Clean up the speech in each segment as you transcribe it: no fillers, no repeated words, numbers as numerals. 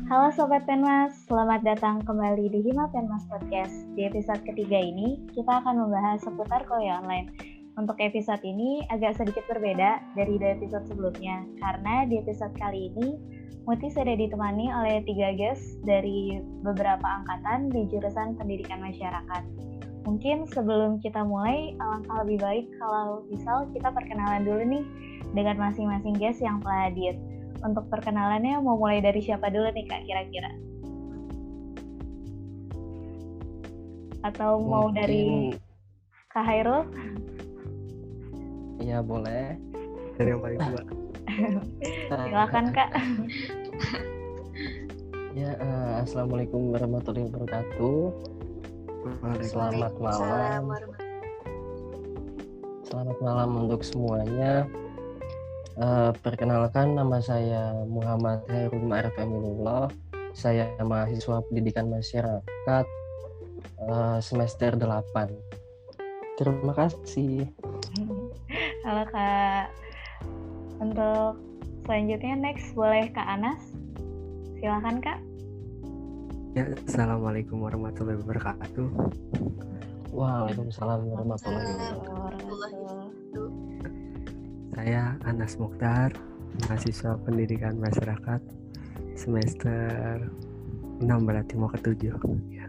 Halo Sobat Penmas, selamat datang kembali di Hima Penmas Podcast. Di episode ketiga ini, kita akan membahas seputar kuliah online. Untuk episode ini agak sedikit berbeda dari episode sebelumnya, karena di episode kali ini, Muti sudah ditemani oleh 3 guest dari beberapa angkatan di jurusan Pendidikan Masyarakat. Mungkin sebelum kita mulai, alangkah lebih baik kalau misal kita perkenalan dulu nih dengan masing-masing guest yang telah hadir. Untuk perkenalannya mau mulai dari siapa dulu nih Kak kira-kira? Atau mau dari Kak Hairul? Iya boleh. Dari yang paling tua. Silakan Kak. Ya, Assalamualaikum warahmatullahi wabarakatuh. Selamat malam. Selamat malam untuk semuanya. Perkenalkan, nama saya Muhammad Hairul Ma'arif Aminullah. Saya mahasiswa Pendidikan Masyarakat semester 8. Terima kasih. Halo Kak. Untuk selanjutnya next boleh Kak Anas. Silakan Kak. Ya, Assalamualaikum warahmatullahi wabarakatuh. Waalaikumsalam warahmatullahi wabarakatuh. Saya Anas Mukhtar, mahasiswa Pendidikan Masyarakat semester 6, berarti mau ke-7. Ya.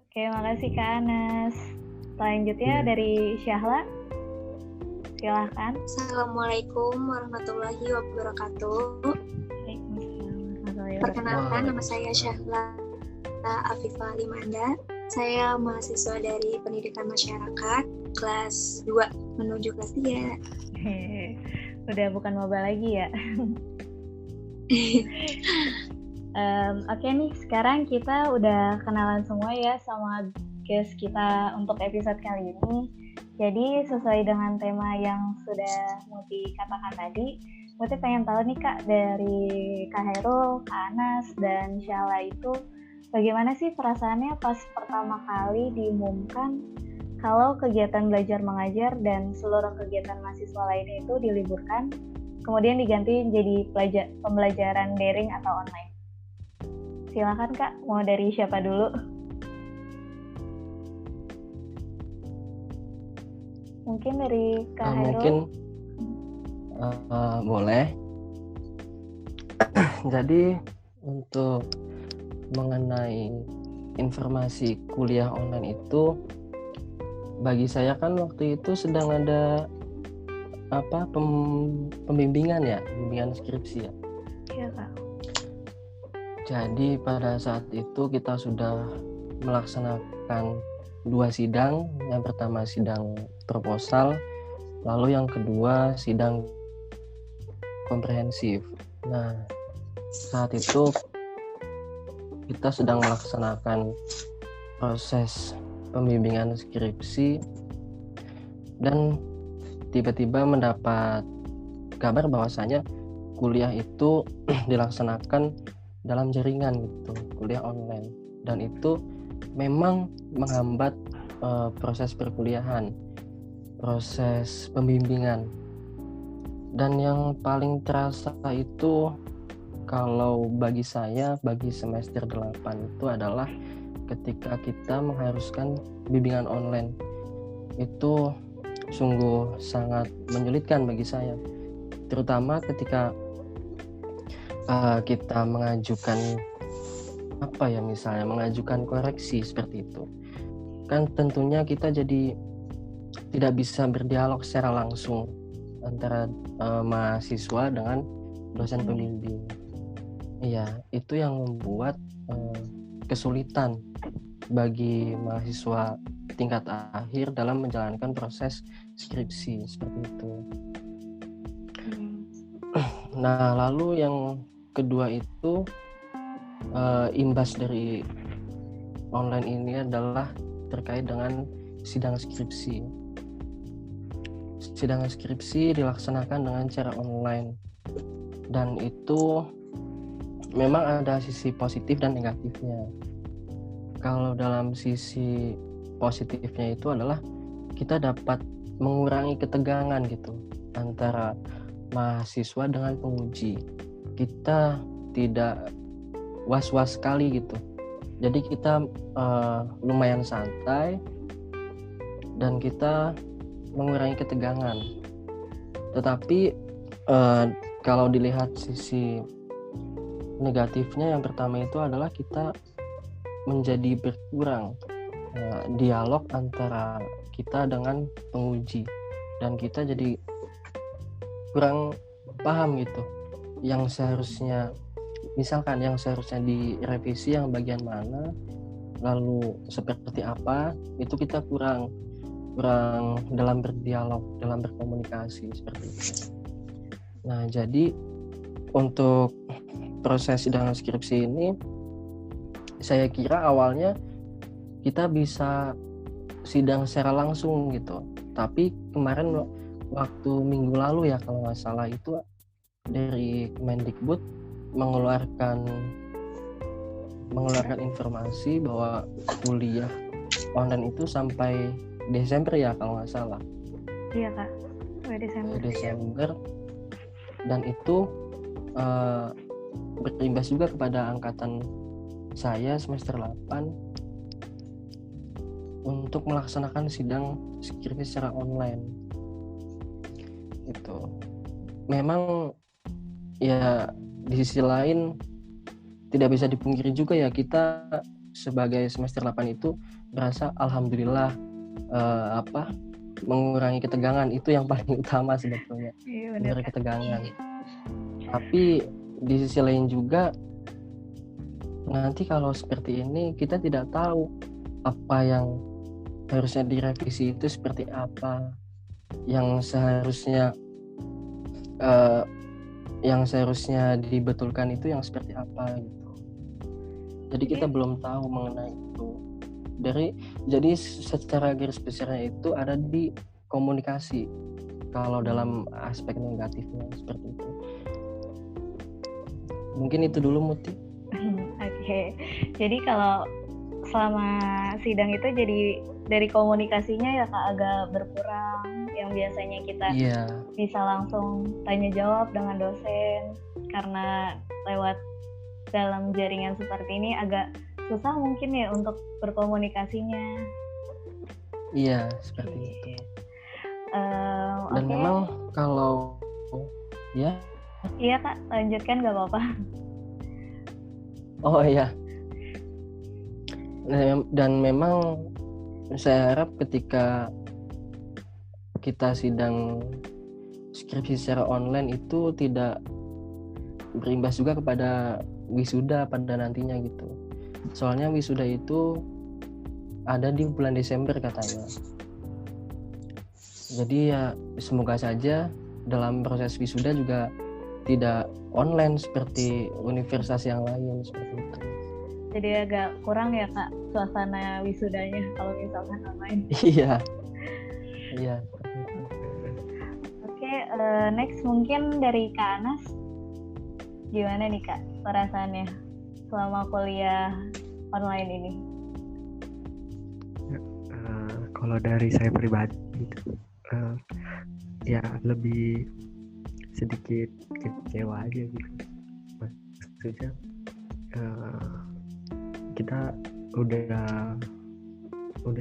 Oke, makasih Kak Anas. Selanjutnya dari Syahla. Silahkan. Assalamualaikum warahmatullahi wabarakatuh. Perkenalkan, nama saya Syahla Afifah Limanda. Saya mahasiswa dari Pendidikan Masyarakat kelas 2 menuju kelas 3. Udah bukan maba lagi ya. Oke nih, sekarang kita udah kenalan semua ya sama guest kita untuk episode kali ini. Jadi sesuai dengan tema yang sudah Muti katakan tadi, Muti pengen tahu nih Kak, dari Kak Hairul, Kak Anas, dan Syahla itu bagaimana sih perasaannya pas pertama kali diumumkan kalau kegiatan belajar mengajar dan seluruh kegiatan mahasiswa lainnya itu diliburkan, kemudian diganti jadi pembelajaran daring atau online. Silakan Kak, mau dari siapa dulu? Mungkin dari Kak Hairul. Mungkin boleh. Jadi untuk mengenai informasi kuliah online itu, bagi saya kan waktu itu sedang ada pembimbingan skripsi ya. Iya Kak. Jadi pada saat itu kita sudah melaksanakan 2 sidang. Yang pertama sidang proposal, lalu yang kedua sidang komprehensif. Nah, saat itu kita sedang melaksanakan proses pembimbingan skripsi dan tiba-tiba mendapat kabar bahwasanya kuliah itu dilaksanakan dalam jaringan gitu, kuliah online, dan itu memang menghambat proses perkuliahan, proses pembimbingan. Dan yang paling terasa itu kalau bagi saya, bagi semester 8 itu adalah ketika kita mengharuskan bimbingan online. Itu sungguh sangat menyulitkan bagi saya, terutama ketika kita mengajukan mengajukan koreksi seperti itu. Kan tentunya kita jadi tidak bisa berdialog secara langsung antara mahasiswa dengan dosen pembimbing. Iya, itu yang membuat kesulitan bagi mahasiswa tingkat akhir dalam menjalankan proses skripsi seperti itu. Nah, lalu yang kedua itu imbas dari online ini adalah terkait dengan sidang skripsi. Sidang skripsi dilaksanakan dengan cara online, dan itu memang ada sisi positif dan negatifnya. Kalau dalam sisi positifnya itu adalah kita dapat mengurangi ketegangan gitu antara mahasiswa dengan penguji. Kita tidak was-was sekali gitu. Jadi kita lumayan santai dan kita mengurangi ketegangan. Tetapi kalau dilihat sisi negatifnya, yang pertama itu adalah kita menjadi berkurang dialog antara kita dengan penguji, dan kita jadi kurang paham gitu. Yang seharusnya, misalkan yang seharusnya direvisi yang bagian mana, lalu seperti apa, itu kita kurang dalam berdialog, dalam berkomunikasi seperti itu. Nah, jadi untuk proses sidang skripsi ini, saya kira awalnya kita bisa sidang secara langsung gitu. Tapi kemarin waktu minggu lalu ya kalau nggak salah, itu dari Kemendikbud mengeluarkan informasi bahwa kuliah online itu sampai Desember ya kalau nggak salah. Iya Kak, Desember. Dan itu berimbas juga kepada angkatan saya semester 8 untuk melaksanakan sidang skripsi secara online. Itu memang ya, di sisi lain tidak bisa dipungkiri juga ya, kita sebagai semester 8 itu merasa alhamdulillah mengurangi ketegangan, itu yang paling utama sebetulnya. Mengurangi ketegangan. Tapi di sisi lain juga, nanti kalau seperti ini kita tidak tahu apa yang harusnya direvisi itu seperti apa, yang seharusnya dibetulkan itu yang seperti apa gitu. Jadi kita belum tahu mengenai itu. Jadi secara garis besarnya itu ada di komunikasi kalau dalam aspek negatifnya seperti itu. Mungkin itu dulu, Muti. Oke. Jadi kalau selama sidang itu jadi dari komunikasinya ya Kak agak berkurang. Yang biasanya kita bisa langsung tanya jawab dengan dosen, karena lewat dalam jaringan seperti ini agak susah mungkin ya untuk berkomunikasinya. Iya, seperti itu. Dan memang kalau ya. Iya Kak, lanjutkan nggak apa-apa. Oh iya. Dan memang saya harap ketika kita sidang skripsi secara online itu tidak berimbas juga kepada wisuda pada nantinya gitu. Soalnya wisuda itu ada di bulan Desember katanya. Jadi ya semoga saja dalam proses wisuda juga tidak online seperti universitas yang lain seperti itu. Jadi agak kurang ya Kak suasana wisudanya kalau misalkan online. Iya. Oke, next mungkin dari Kak Anas. Gimana nih Kak perasaannya selama kuliah online ini? Kalau dari saya pribadi ya lebih sedikit kecewa aja gitu. Maksudnya kita udah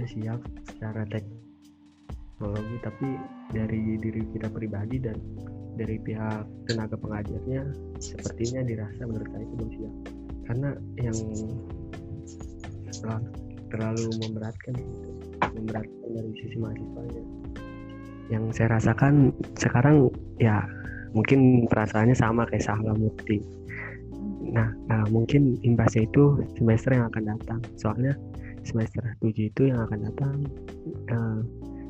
siap secara teknologi, tapi dari diri kita pribadi dan dari pihak tenaga pengajarnya sepertinya dirasa menurut saya itu belum siap, karena yang terlalu memberatkan dari sisi mahasiswanya. Yang saya rasakan sekarang ya mungkin perasaannya sama kayak Sahla Mukti. Nah, mungkin imbasnya itu semester yang akan datang. Soalnya semester 7 itu yang akan datang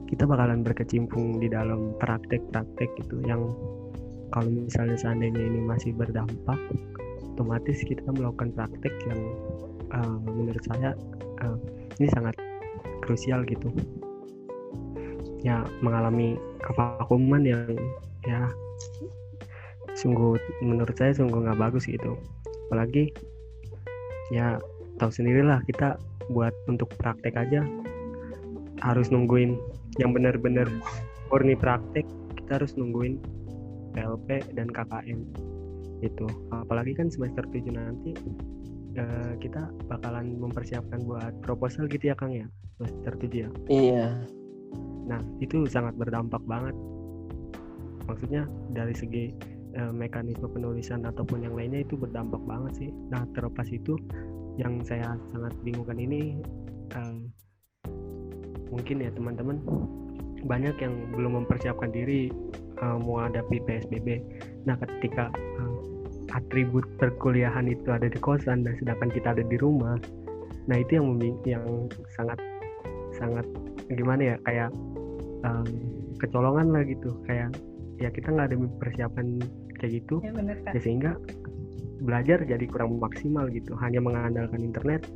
kita bakalan berkecimpung di dalam praktek-praktek gitu, yang kalau misalnya seandainya ini masih berdampak, otomatis kita melakukan praktek yang menurut saya ini sangat krusial gitu. Ya, mengalami kevakuman yang ya menurut saya sungguh nggak bagus gitu. Apalagi ya tahu sendirilah, kita buat untuk praktek aja harus nungguin yang benar-benar murni praktek, kita harus nungguin PLP dan KKN itu. Apalagi kan semester 7 nanti kita bakalan mempersiapkan buat proposal gitu ya Kang ya, semester 7 ya. Iya. Nah itu sangat berdampak banget, maksudnya dari segi mekanisme penulisan ataupun yang lainnya itu berdampak banget sih. Nah terlepas itu, yang saya sangat bingungkan ini mungkin ya teman-teman banyak yang belum mempersiapkan diri menghadapi PSBB. Nah ketika atribut perkuliahan itu ada di kosan dan sedangkan kita ada di rumah, nah itu yang sangat gimana ya, kayak kecolongan lah gitu, kayak ya kita nggak ada persiapan kayak gitu Ya, bener, Kak. ya, sehingga belajar jadi kurang maksimal gitu, hanya mengandalkan internet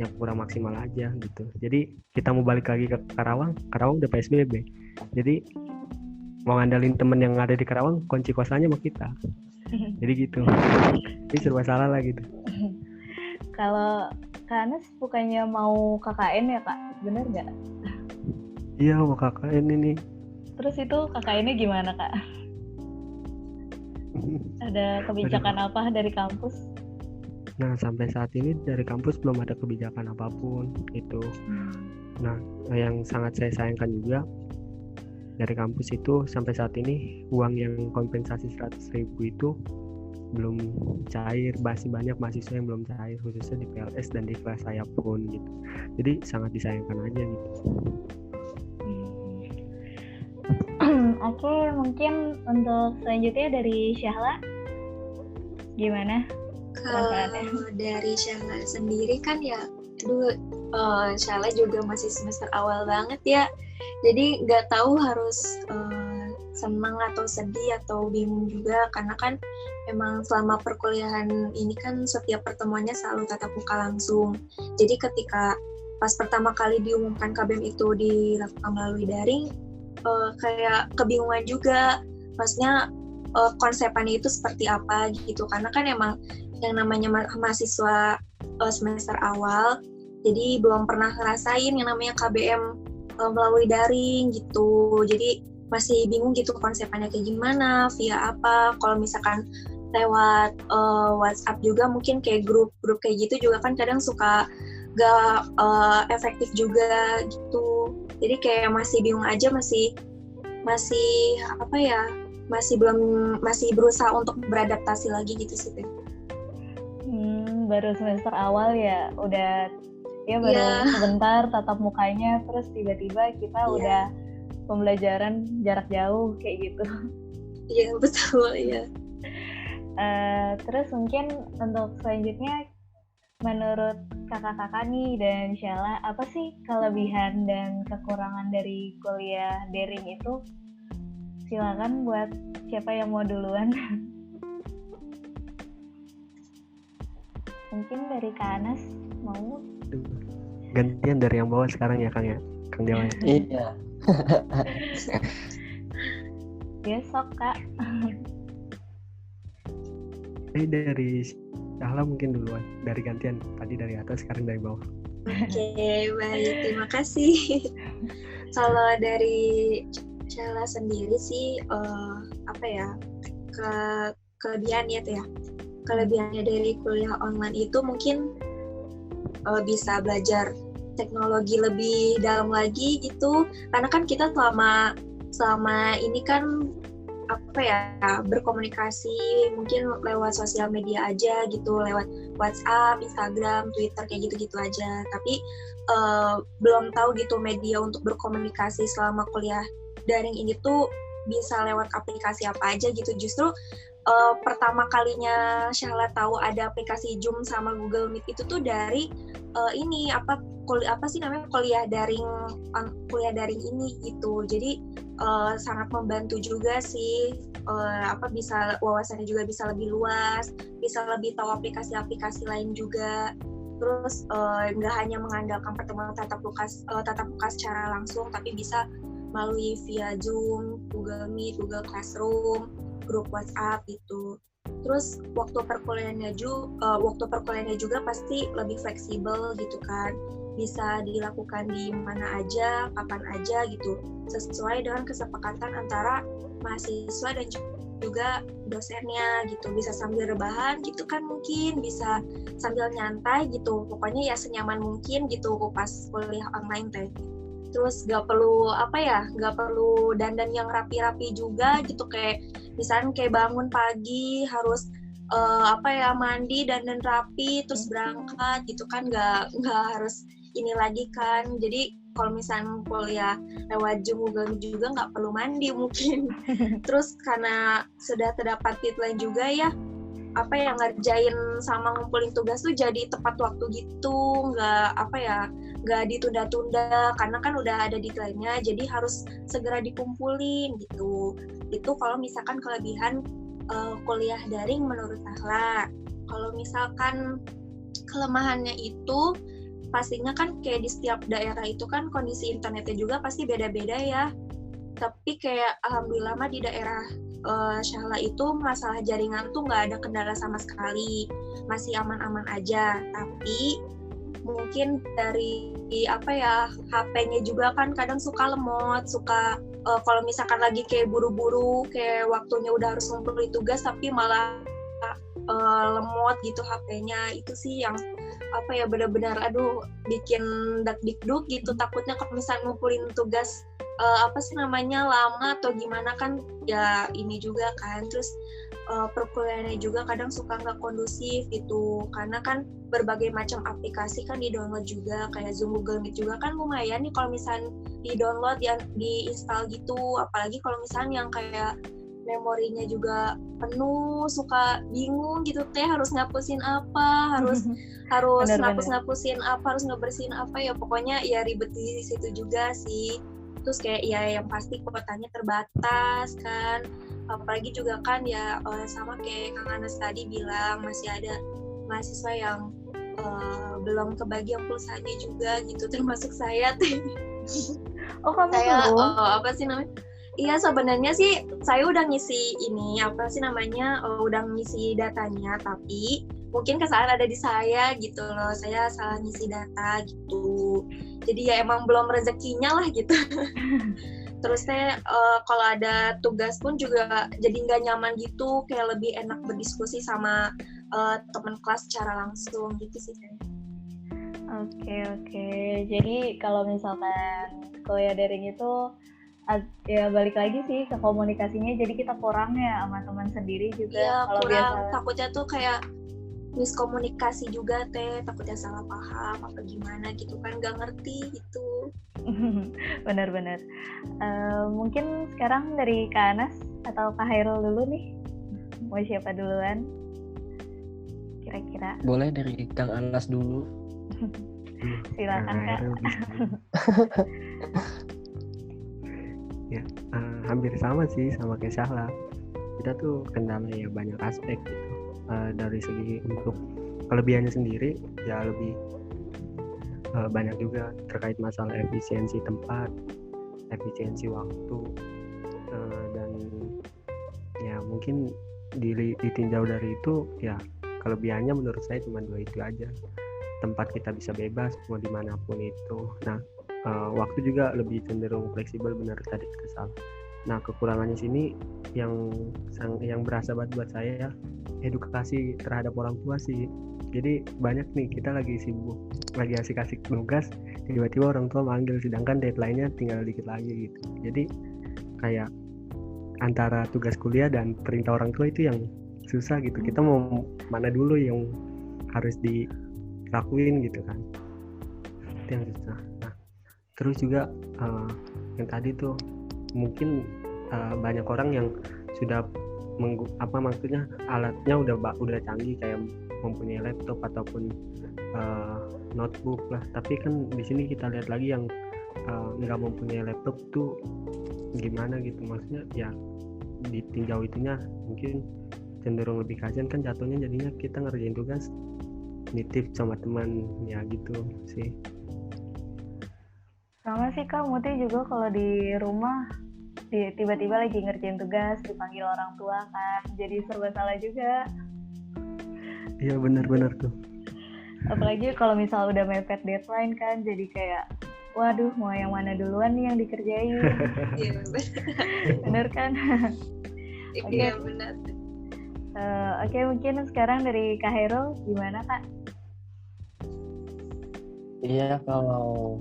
yang kurang maksimal aja gitu. Jadi kita mau balik lagi ke Karawang udah PSBB, jadi mau ngandalin temen yang ada di Karawang, kunci kosannya sama kita. Jadi gitu, ini serba salah lah gitu. Kalau Kak Anas bukannya mau KKN ya Kak, bener nggak? Iya mau KKN ini. Terus itu KKN-nya gimana Kak? Ada kebijakan apa dari kampus? Nah sampai saat ini dari kampus belum ada kebijakan apapun itu. Nah yang sangat saya sayangkan juga, dari kampus itu sampai saat ini uang yang kompensasi 100.000 itu belum cair, masih banyak mahasiswa yang belum cair, khususnya di PLS dan di kelas saya pun gitu. Jadi sangat disayangkan aja gitu. Oke, mungkin untuk selanjutnya dari Syahla, gimana? Kalau dari Syahla sendiri kan ya, Syahla juga masih semester awal banget ya. Jadi nggak tahu harus senang atau sedih atau bingung juga, karena kan memang selama perkuliahan ini kan setiap pertemuannya selalu tatap muka langsung. Jadi ketika pas pertama kali diumumkan KBM itu dilakukan melalui daring, kayak kebingungan juga, maksudnya konsepannya itu seperti apa gitu, karena kan emang yang namanya mahasiswa semester awal, jadi belum pernah ngerasain yang namanya KBM melalui daring gitu, jadi masih bingung gitu konsepannya kayak gimana, via apa. Kalau misalkan lewat WhatsApp juga mungkin kayak grup kayak gitu juga kan kadang suka gak efektif juga gitu. Jadi kayak masih bingung aja, masih apa ya, masih berusaha untuk beradaptasi lagi gitu sih. Baru semester awal ya, udah ya baru sebentar tatap mukanya, terus tiba-tiba kita udah pembelajaran jarak jauh kayak gitu. Iya betul ya. Terus mungkin untuk selanjutnya, menurut kakak-kakak nih dan Syahla, apa sih kelebihan dan kekurangan dari kuliah daring itu? Silakan buat siapa yang mau duluan. Mungkin dari Kak Anas mau? Gantian dari yang bawah sekarang ya Kang ya, Kang Dewa. Iya. Besok Kak. Dari Syahla mungkin duluan, dari gantian, tadi dari atas sekarang dari bawah. Oke, baik, terima kasih. Kalau dari Syahla sendiri sih apa ya, kelebihan ya tuh ya, kelebihannya dari kuliah online itu mungkin bisa belajar teknologi lebih dalam lagi gitu, karena kan kita selama ini kan apa ya, berkomunikasi mungkin lewat sosial media aja gitu, lewat WhatsApp, Instagram, Twitter kayak gitu-gitu aja, tapi belum tahu gitu media untuk berkomunikasi selama kuliah daring ini tuh bisa lewat aplikasi apa aja gitu. Justru pertama kalinya Syahla tahu ada aplikasi Zoom sama Google Meet itu tuh dari ini kuliah daring ini gitu. Jadi sangat membantu juga sih, bisa wawasannya juga bisa lebih luas, bisa lebih tahu aplikasi-aplikasi lain juga. Terus nggak hanya mengandalkan pertemuan tatap muka secara langsung, tapi bisa melalui via Zoom, Google Meet, Google Classroom, grup WhatsApp gitu. Terus waktu perkuliahannya juga pasti lebih fleksibel gitu kan, bisa dilakukan di mana aja, kapan aja gitu, sesuai dengan kesepakatan antara mahasiswa dan juga dosennya gitu, bisa sambil rebahan gitu kan, mungkin bisa sambil nyantai gitu, pokoknya ya senyaman mungkin gitu pas kuliah online teh. Terus gak perlu dandan yang rapi-rapi juga gitu, kayak misalnya kayak bangun pagi harus mandi dandan rapi terus berangkat gitu kan, nggak harus ini lagi kan. Jadi kalau misalnya kuliah lewat Zoom Google juga nggak perlu mandi mungkin. Terus karena sudah terdapat deadline juga ya, ngerjain sama ngumpulin tugas tuh jadi tepat waktu gitu, nggak ditunda-tunda karena kan udah ada deadline-nya, jadi harus segera dikumpulin gitu. Itu kalau misalkan kelebihan kuliah daring menurut Sahla. Kalau misalkan kelemahannya itu pastinya kan kayak di setiap daerah itu kan kondisi internetnya juga pasti beda-beda ya. Tapi kayak alhamdulillah mah di daerah Sahla itu masalah jaringan tuh nggak ada kendala sama sekali, masih aman-aman aja. Tapi mungkin dari HP-nya juga kan kadang suka lemot, suka kalau misalkan lagi kayak buru-buru, kayak waktunya udah harus ngumpulin tugas tapi malah lemot gitu HP-nya. Itu sih yang benar-benar bikin dak-dikduk gitu, takutnya kalau misalnya ngumpulin tugas lama atau gimana kan ya ini juga kan. Terus perkuliahannya juga kadang suka nggak kondusif gitu, karena kan berbagai macam aplikasi kan di-download juga, kayak Zoom, Google Meet juga kan lumayan nih kalau misalnya di-download, di-install gitu. Apalagi kalau misalnya yang kayak memorinya juga penuh, suka bingung gitu teh, harus ngapusin apa, harus ngapus-ngapusin apa, harus ngebersihin apa, ya pokoknya ya ribet di situ juga sih. Terus kayak ya yang pasti kuotanya terbatas kan, apalagi juga kan ya sama kayak Kang Anas tadi bilang, masih ada mahasiswa yang belum kebagian pulsanya juga gitu, termasuk saya teh. Oh, kamu saya belum? Iya, sebenarnya sih saya udah ngisi ini udah ngisi datanya, tapi mungkin kesalahan ada di saya gitu loh, saya salah ngisi data gitu. Jadi ya emang belum rezekinya lah gitu. Terus kalau ada tugas pun juga jadi nggak nyaman gitu, kayak lebih enak berdiskusi sama teman kelas secara langsung gitu sih. Oke. Jadi kalau misalkan kuliah daring itu ya balik lagi sih ke komunikasinya, jadi kita kurang ya sama teman sendiri juga. Iya, kalau kurang. Biasa Takutnya tuh kayak miskomunikasi juga teh, takutnya salah paham apa gimana gitu kan, nggak ngerti gitu. Benar-benar. Mungkin sekarang dari Kak Anas atau Kak Hairul dulu nih, mau siapa duluan kira-kira? Boleh dari Kang Anas dulu. Silakan Kak. Ya, hampir sama sih sama kayak Sahla. Kita tuh kendala ya banyak aspek gitu. Dari segi untuk kelebihannya sendiri ya lebih banyak juga terkait masalah efisiensi tempat, efisiensi waktu, dan ya mungkin ditinjau dari itu ya kelebihannya menurut saya cuma 2 itu aja. Tempat kita bisa bebas mau dimanapun itu. Nah, waktu juga lebih cenderung fleksibel, benar tadi kata Salah. Nah, kekurangannya sini yang berasa banget buat saya ya, edukasi terhadap orang tua sih. Jadi banyak nih kita lagi sibuk, lagi asik-asik nugas, tiba-tiba orang tua manggil sedangkan deadline-nya tinggal dikit lagi gitu. Jadi kayak antara tugas kuliah dan perintah orang tua itu yang susah gitu. Kita mau mana dulu yang harus dilakuin gitu kan. Itu yang susah. Nah, terus juga yang tadi tuh mungkin banyak orang yang sudah maksudnya alatnya udah canggih, kayak mempunyai laptop ataupun notebook lah, tapi kan di sini kita lihat lagi yang nggak mempunyai laptop tuh gimana gitu, maksudnya ya ditinjau itunya mungkin cenderung lebih kasihan kan jatuhnya, jadinya kita ngerjain tugas nitip sama teman ya gitu sih. Sama sih Kak, Muti juga kalau di rumah tiba-tiba lagi ngerjain tugas dipanggil orang tua kan, jadi serba salah juga. Iya benar-benar tuh. Apalagi kalau misal udah mepet deadline kan, jadi kayak waduh mau yang mana duluan nih yang dikerjain. Iya Bener kan? Iya benar. Oke, mungkin sekarang dari Kak Hairul gimana Kak? Iya, kalau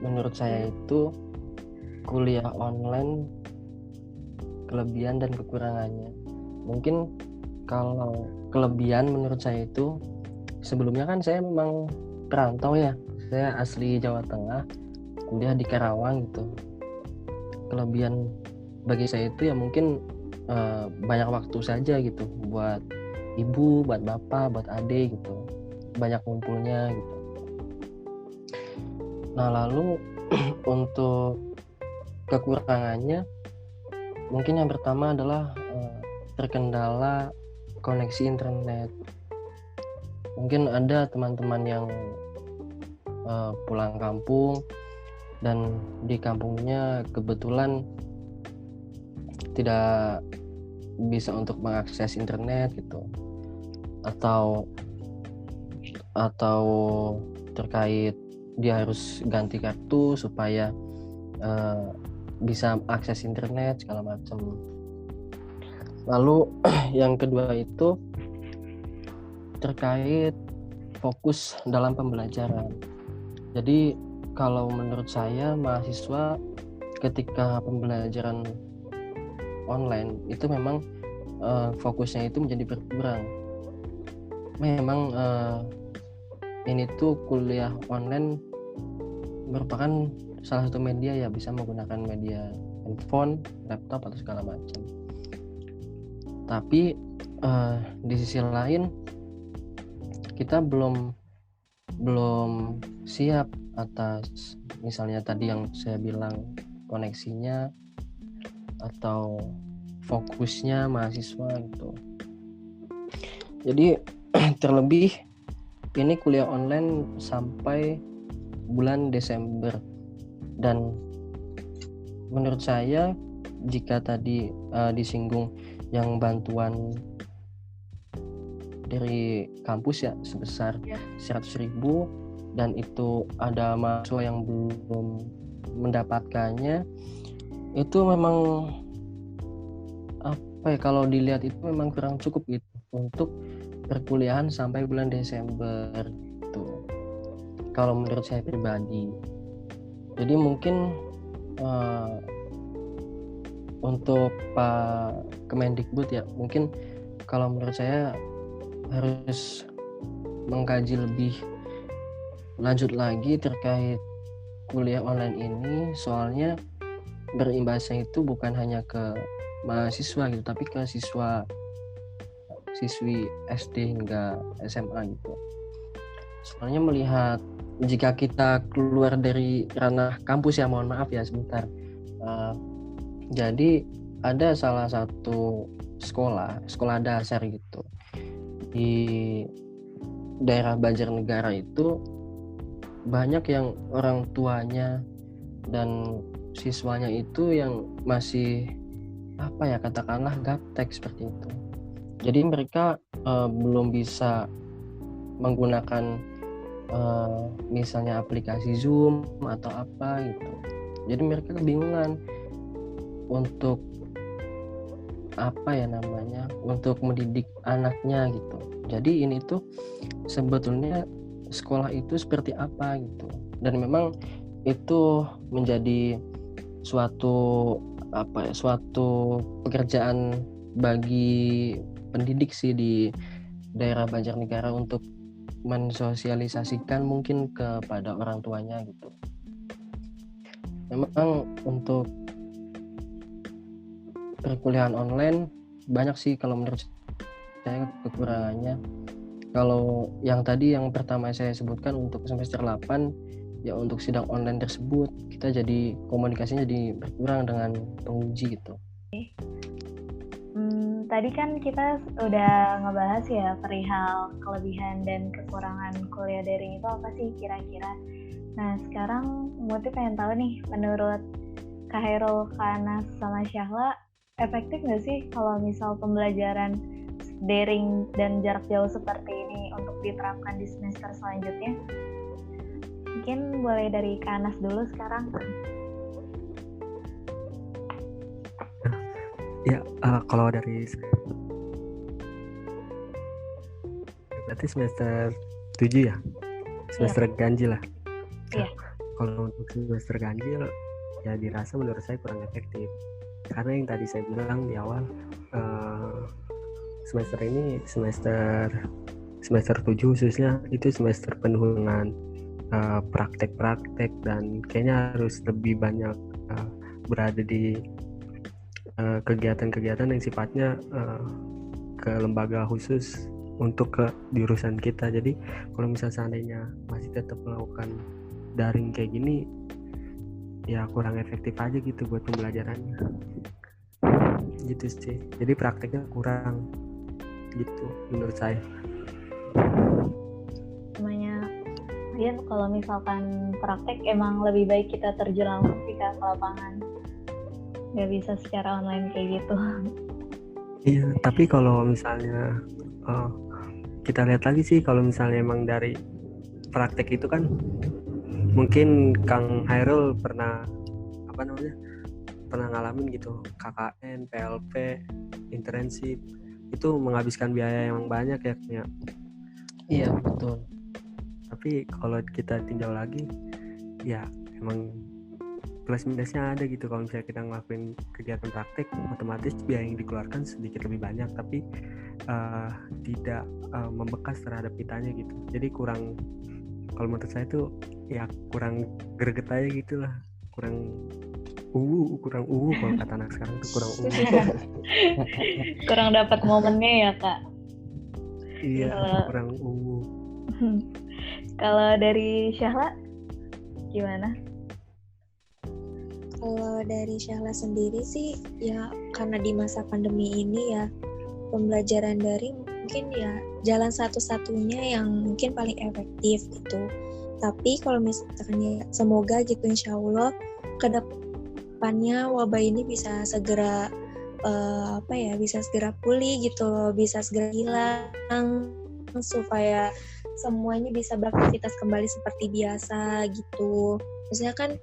menurut saya itu kuliah online kelebihan dan kekurangannya. Mungkin kalau kelebihan menurut saya itu, sebelumnya kan saya memang perantau ya. Saya asli Jawa Tengah, kuliah di Karawang gitu. Kelebihan bagi saya itu ya mungkin banyak waktu saja gitu buat ibu, buat bapak, buat adik gitu. Banyak ngumpulnya gitu. Nah, lalu untuk kekurangannya mungkin yang pertama adalah terkendala koneksi internet. Mungkin ada teman-teman yang pulang kampung dan di kampungnya kebetulan tidak bisa untuk mengakses internet gitu, atau terkait dia harus ganti kartu supaya bisa akses internet segala macam. Lalu yang kedua itu terkait fokus dalam pembelajaran. Jadi kalau menurut saya mahasiswa ketika pembelajaran online itu memang fokusnya itu menjadi berkurang. Memang ini tuh kuliah online merupakan salah satu media ya, bisa menggunakan media handphone, laptop atau segala macam. Tapi di sisi lain kita belum siap atas misalnya tadi yang saya bilang koneksinya atau fokusnya mahasiswa gitu. Jadi terlebih ini kuliah online sampai bulan Desember, dan menurut saya jika tadi disinggung yang bantuan dari kampus ya sebesar 100.000 dan itu ada mahasiswa yang belum mendapatkannya, itu memang apa ya, kalau dilihat itu memang kurang cukup gitu untuk perkuliahan sampai bulan Desember itu kalau menurut saya pribadi. Jadi mungkin untuk Pak Kemendikbud ya, mungkin kalau menurut saya harus mengkaji lebih lanjut lagi terkait kuliah online ini, soalnya berimbasnya itu bukan hanya ke mahasiswa gitu, tapi ke siswi SD hingga SMA gitu. Soalnya melihat jika kita keluar dari ranah kampus ya, mohon maaf ya sebentar. Jadi ada salah satu sekolah dasar gitu di daerah Banjarnegara itu, banyak yang orang tuanya dan siswanya itu yang masih apa ya, katakanlah gaptek seperti itu. Jadi mereka belum bisa menggunakan misalnya aplikasi Zoom atau apa gitu. Jadi mereka kebingungan untuk apa ya namanya, untuk mendidik anaknya gitu. Jadi ini tuh sebetulnya sekolah itu seperti apa gitu, dan memang itu menjadi suatu pekerjaan bagi pendidik sih di daerah Banjarnegara untuk mensosialisasikan mungkin kepada orang tuanya gitu. Memang untuk perkuliahan online banyak sih kalau menurut saya kekurangannya. Kalau yang tadi yang pertama saya sebutkan untuk semester 8 ya, untuk sidang online tersebut kita jadi komunikasinya jadi berkurang dengan penguji gitu. Tadi kan kita udah ngebahas ya perihal kelebihan dan kekurangan kuliah daring itu apa sih kira-kira. Nah sekarang Muti pengen tahu nih, menurut Kak Hairul, Kak Anas, sama Syahla, efektif nggak sih kalau misal pembelajaran daring dan jarak jauh seperti ini untuk diterapkan di semester selanjutnya? Mungkin boleh dari Kak Anas dulu sekarang. Ya, kalau dari berarti semester 7 ya? Semester ganjil lah. Iya. Kalau untuk semester ganjil ya dirasa menurut saya kurang efektif. Karena yang tadi saya bilang di awal, semester ini semester 7 khususnya itu semester penuh dengan praktek-praktek, dan kayaknya harus lebih banyak berada di kegiatan-kegiatan yang sifatnya ke lembaga khusus untuk ke jurusan kita. Jadi kalau misalnya seandainya masih tetap melakukan daring kayak gini, ya kurang efektif aja gitu buat pembelajarannya gitu sih. Jadi prakteknya kurang gitu menurut saya. Namanya ya, kalau misalkan praktek emang lebih baik kita terjun langsung sih ke lapangan, nggak bisa secara online kayak gitu. Iya, tapi kalau misalnya kita lihat lagi sih, kalau misalnya emang dari praktek itu kan mungkin Kang Hairul pernah ngalamin gitu, KKN, PLP, internship itu menghabiskan biaya yang banyak ya. Iya, betul. Tapi kalau kita tinjau lagi, ya emang plus minusnya ada gitu. Kalau misalnya kita ngelakuin kegiatan praktek, otomatis biaya yang dikeluarkan sedikit lebih banyak, tapi tidak membekas terhadap kitanya gitu. Jadi kurang, kalau menurut saya tuh ya kurang greget aja gitu lah, kurang kalau kata anak sekarang tuh kurang Kurang dapat momennya ya Kak. Iya, kurang Kalau dari Syahla gimana? Kalau dari Syahla sendiri sih ya, karena di masa pandemi ini ya pembelajaran daring mungkin ya jalan satu-satunya yang mungkin paling efektif gitu. Tapi kalau misalkan ya semoga gitu insya Allah ke depannya wabah ini bisa segera bisa segera pulih gitu loh, bisa segera hilang supaya semuanya bisa beraktivitas kembali seperti biasa gitu. Maksudnya kan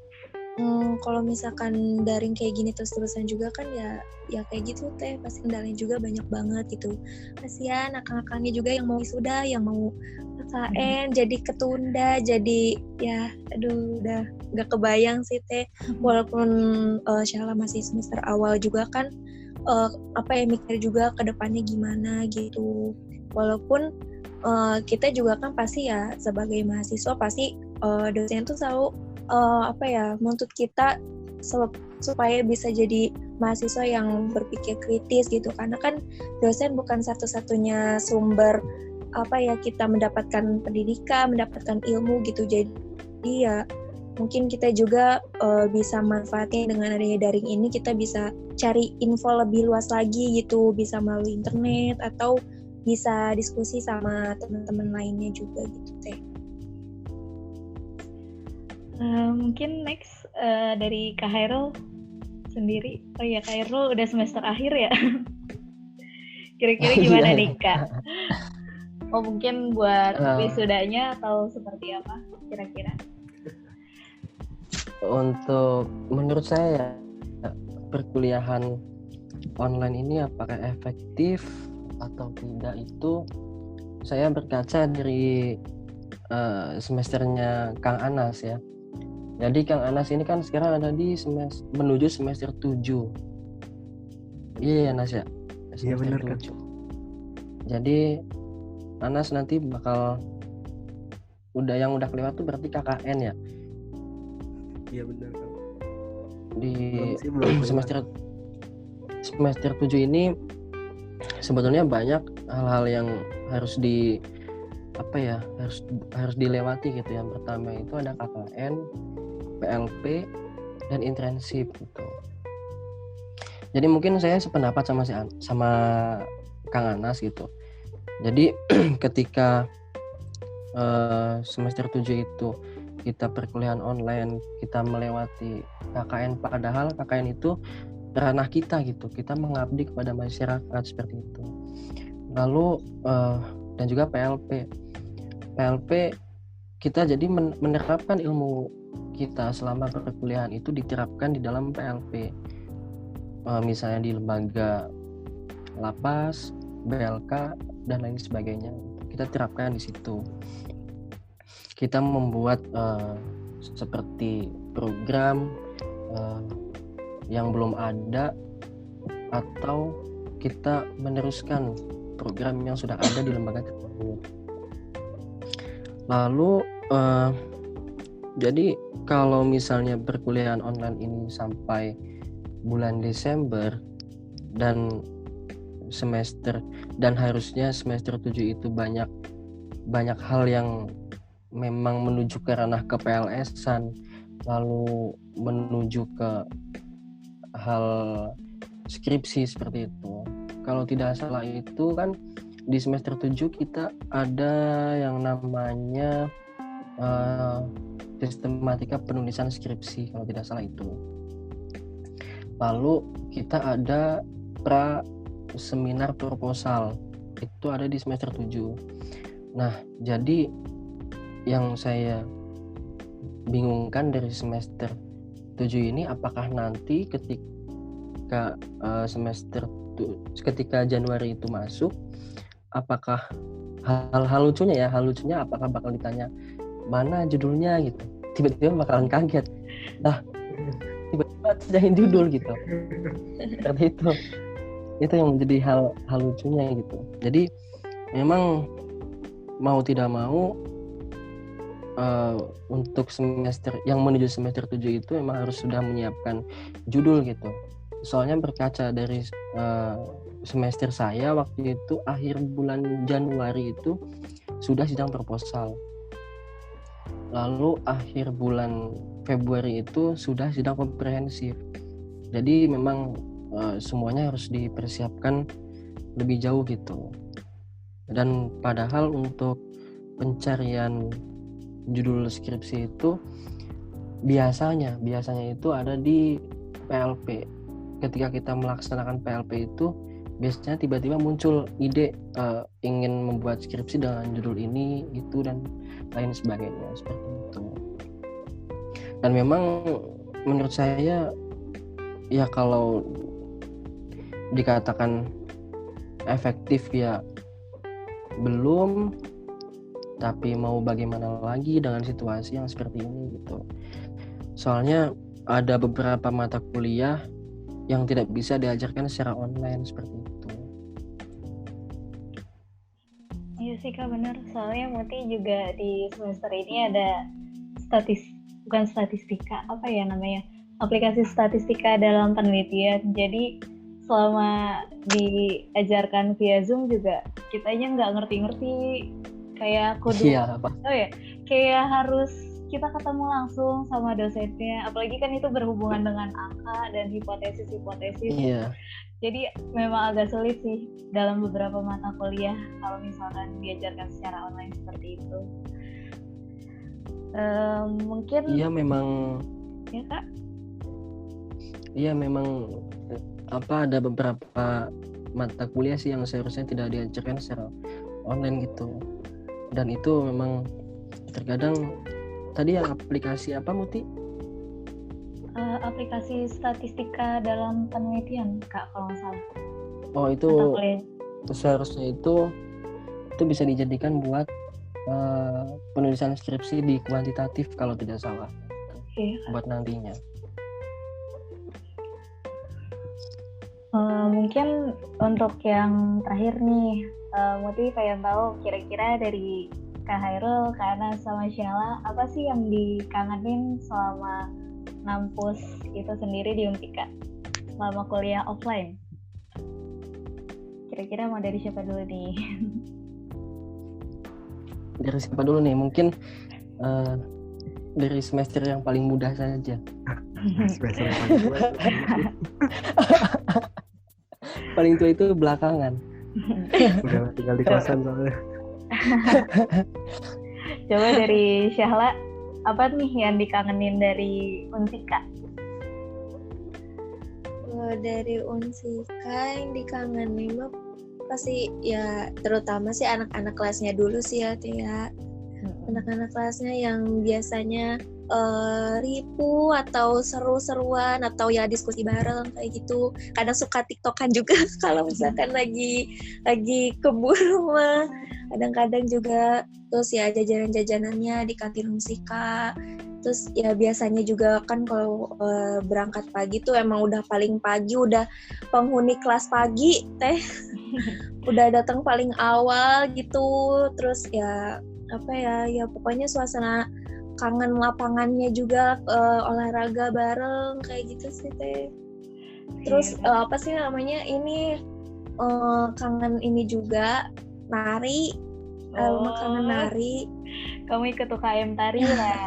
kalau misalkan daring kayak gini terus-terusan juga kan ya kayak gitu teh pasti kendalanya juga banyak banget gitu. Kasihan akang-akangnya juga yang mau wisuda, yang mau KKN jadi ketunda, jadi ya aduh udah gak kebayang sih teh. Walaupun Syahla masih semester awal juga kan mikir juga ke depannya gimana gitu. Walaupun kita juga kan pasti ya sebagai mahasiswa pasti dosen tuh selalu menuntut kita supaya bisa jadi mahasiswa yang berpikir kritis gitu, karena kan dosen bukan satu-satunya sumber kita mendapatkan pendidikan, mendapatkan ilmu gitu. Jadi ya mungkin kita juga bisa manfaatin dengan adanya daring ini, kita bisa cari info lebih luas lagi gitu, bisa melalui internet atau bisa diskusi sama teman-teman lainnya juga gitu teh. Mungkin next dari Kak Hairul sendiri. Oh iya, Kak Hairul udah semester akhir ya. Kira-kira gimana nih Kak? Oh mungkin buat wisudanya atau seperti apa kira-kira? Untuk menurut saya perkuliahan online ini apakah efektif atau tidak, itu saya berkaca dari semesternya Kang Anas ya. Jadi Kang Anas ini kan sekarang ada di menuju semester 7. Iya Anas ya? Iya benar kan. Jadi Anas nanti bakal yang udah kelewat tuh berarti KKN ya? Iya benar kan. Di semester 7 ini sebetulnya banyak hal-hal yang harus harus dilewati gitu. Yang pertama itu ada KKN, PLP, dan internship gitu. Jadi mungkin saya sependapat sama Kang Anas gitu. Jadi ketika semester 7 itu kita perkuliahan online, kita melewati KKN, padahal KKN itu ranah kita gitu. Kita mengabdi kepada masyarakat seperti itu. Lalu dan juga PLP kita jadi menerapkan ilmu kita selama perkuliahan itu diterapkan di dalam PLP. misalnya di lembaga lapas, BLK dan lain sebagainya. Kita terapkan di situ. Kita membuat seperti program yang belum ada, atau kita meneruskan program yang sudah ada di lembaga tersebut. Lalu jadi kalau misalnya perkuliahan online ini sampai bulan Desember dan harusnya semester 7 itu banyak hal yang memang menuju ke ranah KPLS-an, lalu menuju ke hal skripsi seperti itu. Kalau tidak salah itu kan di semester 7 kita ada yang namanya sistematika penulisan skripsi, kalau tidak salah itu. Lalu kita ada seminar proposal, itu ada di semester 7. Nah, jadi yang saya bingungkan dari semester 7 ini, apakah nanti ketika ketika Januari itu masuk, apakah hal lucunya apakah bakal ditanya mana judulnya gitu, tiba-tiba bakalan kaget, tiba-tiba terjadi judul gitu. Seperti itu yang menjadi hal lucunya gitu. Jadi memang mau tidak mau untuk semester yang menuju semester 7 itu memang harus sudah menyiapkan judul gitu. Soalnya berkaca dari semester saya waktu itu akhir bulan Januari itu sudah sidang proposal. Lalu akhir bulan Februari itu sudah sidang komprehensif. Jadi memang semuanya harus dipersiapkan lebih jauh gitu. Dan padahal untuk pencarian judul skripsi itu biasanya itu ada di PLP. Ketika kita melaksanakan PLP itu biasanya tiba-tiba muncul ide ingin membuat skripsi dengan judul ini gitu dan lain sebagainya, seperti itu. Dan memang menurut saya ya kalau dikatakan efektif ya belum, tapi mau bagaimana lagi dengan situasi yang seperti ini gitu. Soalnya ada beberapa mata kuliah yang tidak bisa diajarkan secara online seperti itu. Iya sih Kak, benar. Soalnya Muti juga di semester ini ada aplikasi statistika dalam penelitian. Jadi selama diajarkan via Zoom juga kitanya nggak ngerti-ngerti, kayak kayak harus kita ketemu langsung sama dosennya, apalagi kan itu berhubungan dengan angka dan hipotesis. Iya. Jadi memang agak sulit sih dalam beberapa mata kuliah kalau misalkan diajarkan secara online seperti itu. Mungkin Iya memang. Ya Kak? Iya memang ada beberapa mata kuliah sih yang seharusnya tidak diajarkan secara online gitu. Dan itu memang terkadang tadi yang aplikasi apa Muti? Aplikasi statistika dalam penelitian Kak kalau nggak salah. Oh itu seharusnya itu bisa dijadikan buat penulisan skripsi di kuantitatif kalau tidak salah. Iya. Buat nantinya. Mungkin untuk yang terakhir nih, Muti pengen tahu kira-kira dari Kak Hairul, Kak Ana, sama Syala, apa sih yang dikangenin selama ngampus itu sendiri di Untika selama kuliah offline? Kira-kira mau dari siapa dulu nih? Dari siapa dulu nih? Mungkin dari semester yang paling mudah saja. Semester yang paling tua. Paling tua itu belakangan. Udah tinggal di kosan soalnya. Coba dari Syahla, apa nih yang dikangenin dari Untika? Dari Unsika yang dikangenin mah pasti ya terutama sih anak-anak kelasnya dulu sih ya Tia. Anak-anak kelasnya yang biasanya ribu atau seru-seruan atau ya diskusi bareng kayak gitu. Kadang suka tiktokan juga kalau misalkan lagi kebur mah. Kadang-kadang juga terus ya jajanan-jajanannya di kantin musika. Terus ya biasanya juga kan kalau berangkat pagi tuh emang udah paling pagi, udah penghuni kelas pagi teh udah datang paling awal gitu. Terus ya apa ya pokoknya suasana kangen lapangannya juga, olahraga bareng kayak gitu sih teh. Terus apa sih namanya ini, kangen ini juga nari, kangen nari. Kamu ikut UKM tari ya?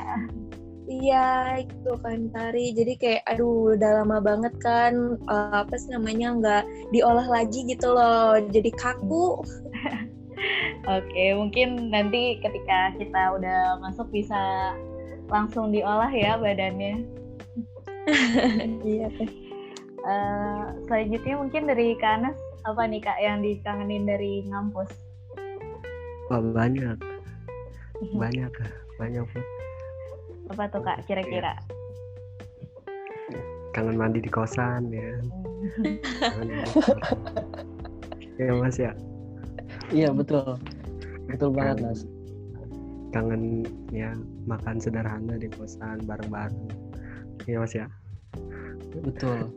Iya, itu kan tari. Jadi kayak aduh udah lama banget kan, apa sih namanya nggak diolah lagi gitu loh. Jadi kaku. Oke, mungkin nanti ketika kita udah masuk bisa langsung diolah ya badannya. Iya teh. Selanjutnya mungkin dari Kak Anas, apa nih Kak yang dikangenin dari ngampus? Wah, banyak Put. Apa tuh Kak kira-kira? Kangen mandi di kosan ya. Kangen mandi di kosan. Ya Mas ya. Iya betul banget Mas. Kangen ya makan sederhana di kosan bareng-bareng. Iya Mas ya. Betul.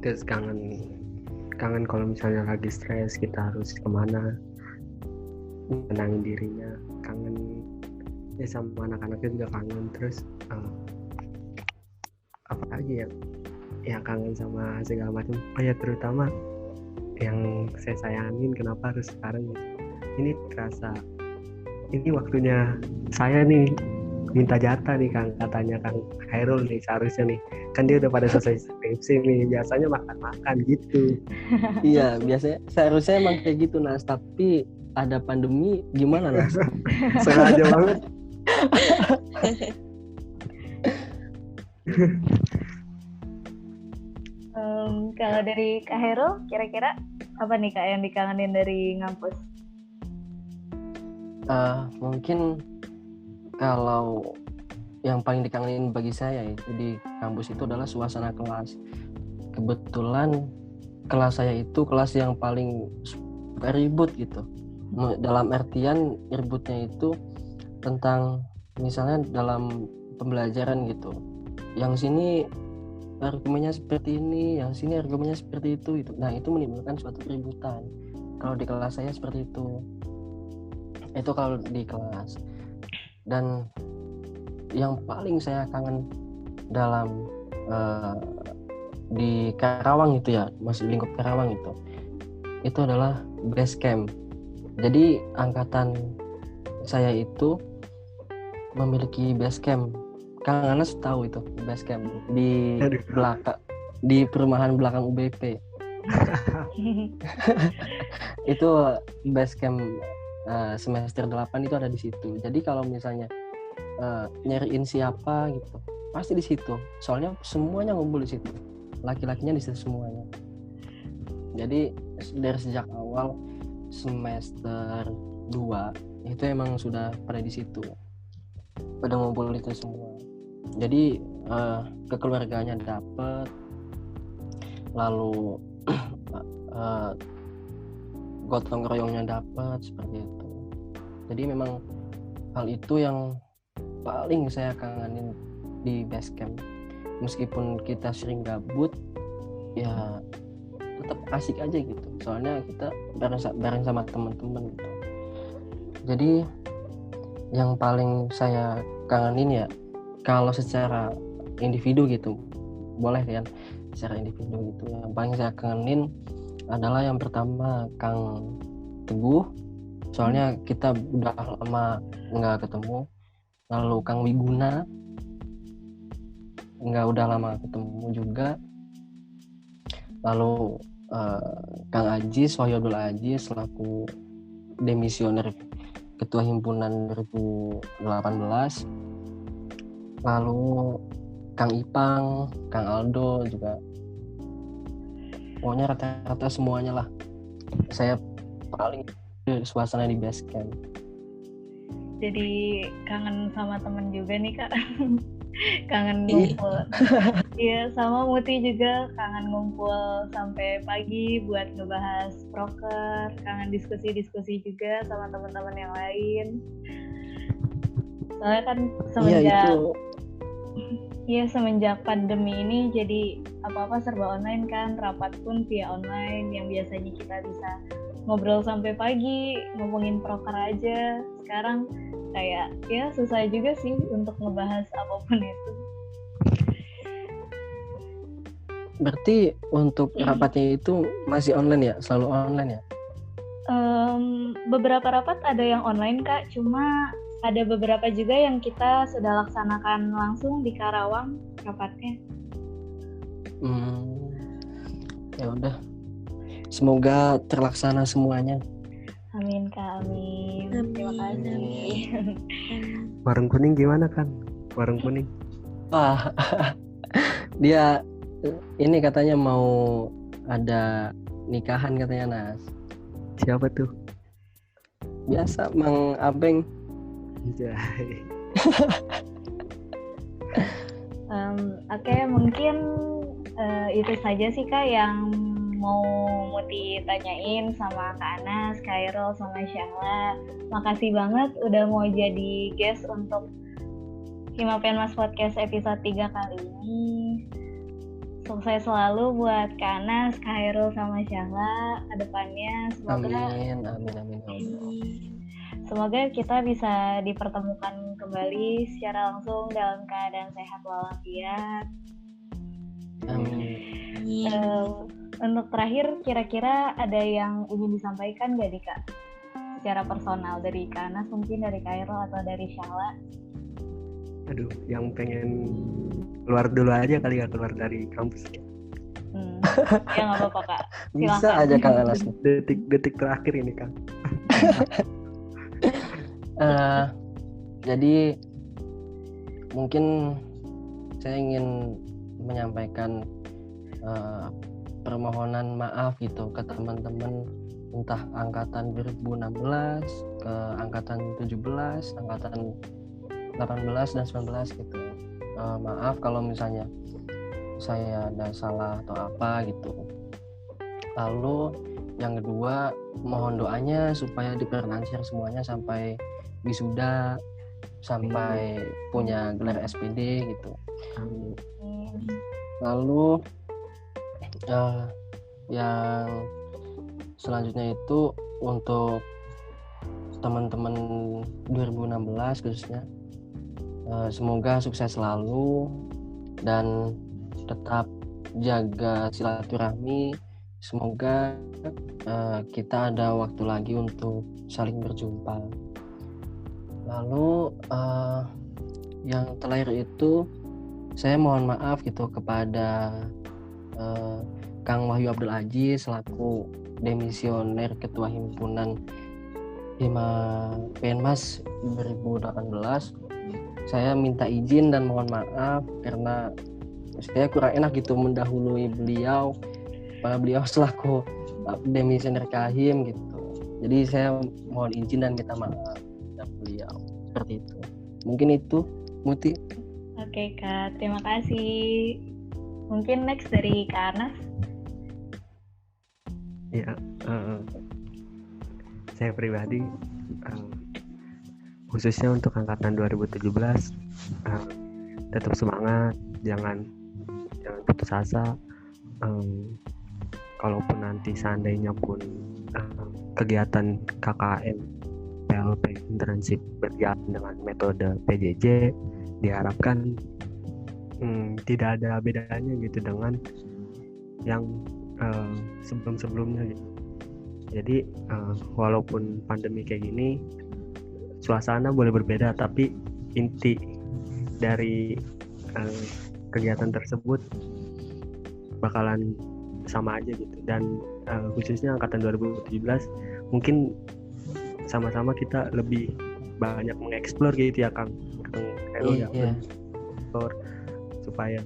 Terus kangen kalau misalnya lagi stres kita harus kemana, menenangin dirinya. Kangen ya sama anak-anaknya juga kangen. Terus apa lagi ya kangen sama segala macam. Oh ya terutama yang saya sayangin kenapa harus sekarang ini terasa ini waktunya saya nih minta jatah nih Kang, katanya Kang Khairul nih seharusnya nih kan dia udah pada selesai skripsi nih, biasanya makan gitu. Iya biasanya seharusnya emang kayak gitu Nas, tapi ada pandemi gimana Nas? Sengaja banget. Kalau dari Kak Heru, kira-kira apa nih Kak yang dikangenin dari ngampus? Mungkin kalau yang paling dikangenin bagi saya itu di kampus itu adalah suasana kelas. Kebetulan kelas saya itu kelas yang paling ribut gitu. Dalam artian ributnya itu tentang misalnya dalam pembelajaran gitu. Yang sini argumennya seperti ini, yang sini argumennya seperti itu. Nah itu menimbulkan suatu keributan. Kalau di kelas saya seperti itu. Itu kalau di kelas. Dan yang paling saya kangen dalam di Karawang itu ya, masih lingkup Karawang itu adalah base camp. Jadi angkatan saya itu memiliki base camp. Kang Anas tahu itu base camp di belakang, di perumahan belakang UBP. Itu base camp semester 8 itu ada di situ. Jadi kalau misalnya nyariin siapa gitu, pasti di situ. Soalnya semuanya ngumpul di situ. Laki-lakinya di situ semuanya. Jadi dari sejak awal semester 2 itu emang sudah pada di situ. Pada ngumpul itu semua. Jadi kekeluarganya dapat, lalu gotong royongnya dapat seperti itu. Jadi memang hal itu yang paling saya kangenin di base camp. Meskipun kita sering gabut, ya tetap asik aja gitu. Soalnya kita bareng sama teman-teman gitu. Jadi yang paling saya kangenin ya kalau secara individu gitu, boleh kan secara individu gitu. Yang paling saya kangenin adalah yang pertama Kang Teguh, soalnya kita udah lama nggak ketemu. Lalu Kang Wiguna, udah lama ketemu juga. Lalu Kang Ajis, Wahyudul Ajis selaku demisioner Ketua Himpunan 2018. Lalu Kang Ipang, Kang Aldo juga. Pokoknya rata-rata semuanya lah. Saya paling suasana di base camp. jadi kangen sama temen juga nih Kak. Kangen ngumpul. Iya, sama Muti juga kangen ngumpul sampai pagi buat ngebahas proker, kangen diskusi-diskusi juga sama teman-teman yang lain. Soalnya kan semenjak pandemi ini jadi apa-apa serba online kan, rapat pun via online yang biasanya kita bisa ngobrol sampai pagi, ngomongin proker aja. Sekarang kayak ya susah juga sih untuk ngebahas apapun itu. Berarti untuk rapatnya itu masih online ya? Selalu online ya? Beberapa rapat ada yang online Kak, cuma ada beberapa juga yang kita sudah laksanakan langsung di Karawang rapatnya. Ya udah. Semoga terlaksana semuanya. Amin Kak, amin. Terima kasih. Warung Kuning gimana kan? Warung Kuning. Wah, dia ini katanya mau ada nikahan katanya Nas. Siapa tuh? Biasa Mang Abeng. Jai. Oke, mungkin itu saja sih Kak yang mau Muti tanyain sama Kak Anas, Khairul, sama Syahla. Makasih banget udah mau jadi guest untuk Himapenmas Podcast episode 3 kali ini. Sukses selalu buat Kak Anas, Khairul, sama Syahla ke depannya. Semoga Amin. Semoga kita bisa dipertemukan kembali secara langsung dalam keadaan sehat walafiat. Amin. Untuk terakhir, kira-kira ada yang ingin disampaikan nggak nih Kak? Secara personal dari Kak Anas, mungkin dari Khairul atau dari Syahla? Aduh, yang pengen keluar dulu aja kali ya, keluar dari kampus. Ya nggak apa-apa Kak. Bisa aja Kang Anas. Detik terakhir ini Kang. Jadi mungkin saya ingin menyampaikan permohonan maaf gitu ke teman-teman entah angkatan 2016 ke angkatan 17, angkatan 18 dan 19 gitu. Maaf kalau misalnya saya ada salah atau apa gitu. Lalu yang kedua, mohon doanya supaya diperlancar semuanya sampai wisuda, sampai punya gelar SPD gitu. Lalu yang selanjutnya itu untuk teman-teman 2016 khususnya, semoga sukses selalu dan tetap jaga silaturahmi. Semoga kita ada waktu lagi untuk saling berjumpa. Lalu yang terakhir itu saya mohon maaf gitu kepada Kang Wahyu Abdul Aziz selaku demisioner Ketua Himpunan Himapenmas 2018. Saya minta izin dan mohon maaf karena saya kurang enak gitu mendahului beliau, karena beliau selaku demisioner Kahim gitu. Jadi saya mohon izin dan minta maaf kepada beliau. Seperti itu. Mungkin itu, Muti. Oke Kak, terima kasih. Mungkin next dari Kak Anas. Ya, saya pribadi khususnya untuk angkatan 2017 tetap semangat, jangan putus asa. Kalaupun nanti seandainya pun kegiatan KKN PLP internship berjalan dengan metode PJJ, diharapkan tidak ada bedanya gitu dengan yang sebelum-sebelumnya gitu. Jadi walaupun pandemi kayak gini, suasana boleh berbeda, tapi inti dari kegiatan tersebut bakalan sama aja gitu. Dan khususnya angkatan 2017 mungkin sama-sama kita lebih banyak mengeksplor gitu ya Kang Heru, ya mengeksplor supaya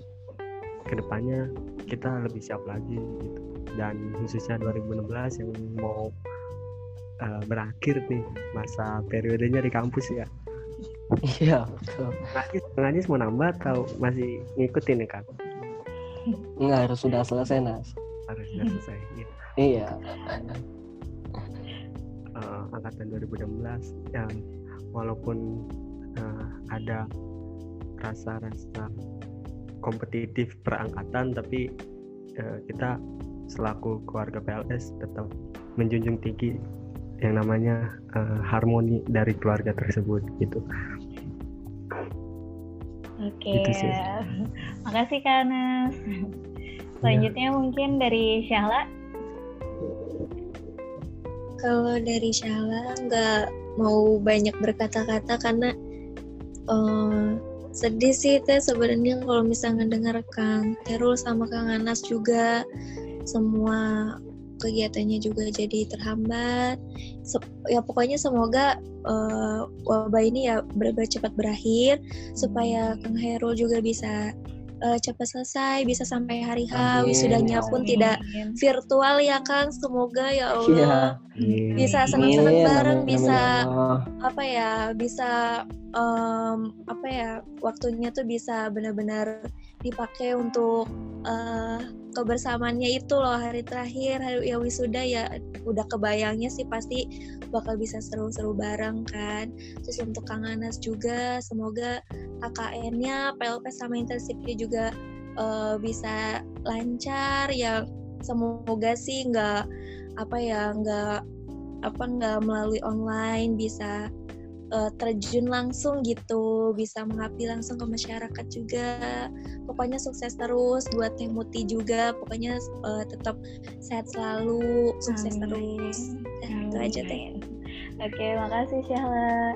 kedepannya kita lebih siap lagi gitu. Dan khususnya 2016 yang mau berakhir nih masa periodenya di kampus ya, Iya, betul. Ngaji mau nambah atau masih ngikutin nih Kak? Enggak, harus sudah selesai, Nas. Harus sudah selesai. Ya. Iya. Angkatan 2016 yang walaupun ada rasa-rasa kompetitif perangkatan, tapi kita selaku keluarga PLS tetap menjunjung tinggi yang namanya harmoni dari keluarga tersebut gitu. Oke, Gitu sih. makasih Kak Anas. Selanjutnya mungkin dari Syahla. Kalau dari Syahla nggak mau banyak berkata-kata karena sedih sih teh sebenarnya kalau misalnya dengar Kang Herul sama Kang Anas juga semua kegiatannya juga jadi terhambat. Ya pokoknya semoga wabah ini ya benar-benar cepat berakhir supaya Kang Herul juga bisa cepat selesai, bisa sampai hari H, wisudanya pun tidak virtual ya Kang. Semoga ya Allah bisa senang-senang bareng, bisa apa ya, bisa apa ya, waktunya tuh bisa benar-benar dipakai untuk kebersamaannya itu loh, hari terakhir hari ya wisuda ya, udah kebayangnya sih pasti bakal bisa seru-seru bareng kan. Terus untuk Kang Anas juga semoga KKN-nya, PLP sama intensifnya juga bisa lancar ya. Semoga sih nggak melalui online, bisa terjun langsung gitu, bisa mengabdi langsung ke masyarakat juga. Pokoknya sukses terus buat Teh Muti juga, pokoknya tetap sehat selalu, sukses terus. Itu aja Teh. Oke, makasih Syahla.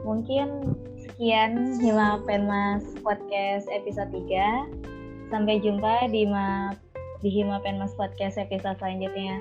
Mungkin sekian Hima Penmas Podcast episode 3. Sampai jumpa di Hima Penmas Podcast episode selanjutnya.